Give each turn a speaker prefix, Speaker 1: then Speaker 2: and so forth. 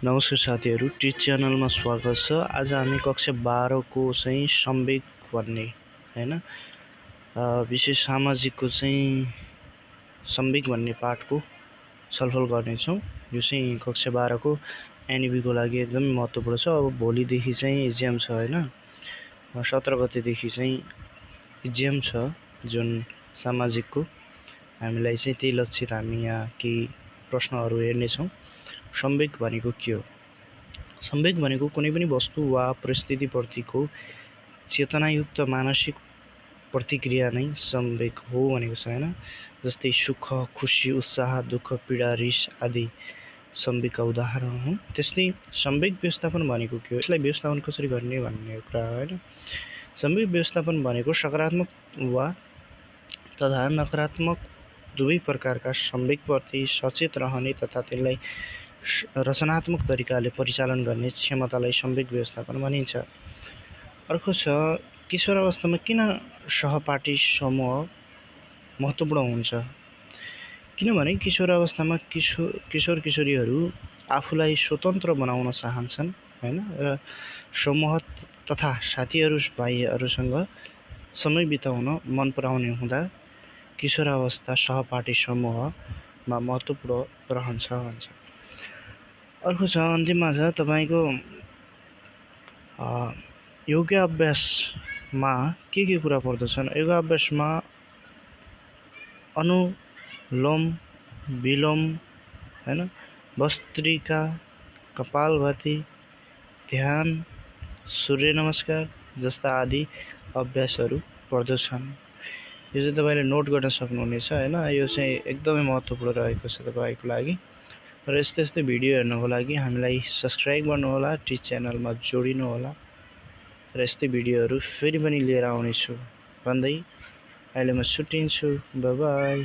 Speaker 1: नमस्कार साथीहरू, टिच च्यानलमा स्वागत छ। आज हामी कक्षा 12 को चाहिँ संवेग भन्ने हैन विशेष सामाजिकको चाहिँ संवेग भन्ने पाठको छलफल गर्नेछौँ। यो चाहिँ कक्षा 12 को एनईबी को लागि एकदमै महत्त्वपूर्ण छ। अब भोलिदेखि चाहिँ एक्जाम छ हैन, 17 गतेदेखि चाहिँ एक्जाम छ जुन सामाजिकको। हामीलाई चाहिँ त्यही लक्षित हामी यहाँ केही प्रश्नहरू हेर्नेछौँ। संवेग भनेको के हो? संवेग भनेको कुनै पनि वस्तु वा परिस्थितिप्रतिको चेतनायुक्त मानसिक प्रतिक्रिया नै संवेग हो भनेको छ हैन। जस्तै सुख, खुसी, उत्साह, दुःख, पीडा, रिस आदि संवेगका उदाहरण हुन्। त्यस्तै संवेग व्यवस्थापन भनेको के हो? यसलाई व्यवस्थापन कसरी गर्ने भन्ने कुरा हो हैन। संवेग व्यवस्थापन भनेको सकारात्मक वा तथा नकारात्मक दुवै प्रकारका संवेगप्रति सचेत रहने तथा त्यसलाई रचनात्मक तरिकाले परिचालन गर्ने क्षमतालाई संवेग व्यवस्थापन भनिन्छ। अर्को छ, किशोर अवस्थामा किन सहपाठी समूह महत्त्वपूर्ण हुन्छ? किनभने किशोर अवस्थामा किशोर किशोरीहरू आफूलाई स्वतन्त्र बनाउन चाहन्छन् हैन, र समूह तथा साथीहरू भाइहरूसँग समय बिताउन मन पराउने हुँदा किशोर अवस्था सहपाठी समूहमा महत्त्वपूर्ण रहन्छ भन्छ। अर्को छ, अन्तिममा छ तपाईको योगाभ्यासमा के कुरा पर्दछन्? योगाभ्यासमा अनुलोम विलोम हैन, भस्त्रिका, कपालभाति, ध्यान, सूर्य नमस्कार जस्ता आदि अभ्यासहरू पर्दछन्। यो चाहिँ तपाईले नोट गर्न सक्नुहुनेछ हैन। यो चाहिँ एकदमै महत्त्वपूर्ण रहेको छ तपाईको लागि। र यस्तै भिडियो हेर्नको लागि हामीलाई सब्स्क्राइब गर्नुहोला, टिच च्यानलमा जोडिनु होला र यस्तै भिडियोहरू फेरि पनि लिएर आउनेछु भन्दै अहिले म छुट्टिन्छु। Bye bye.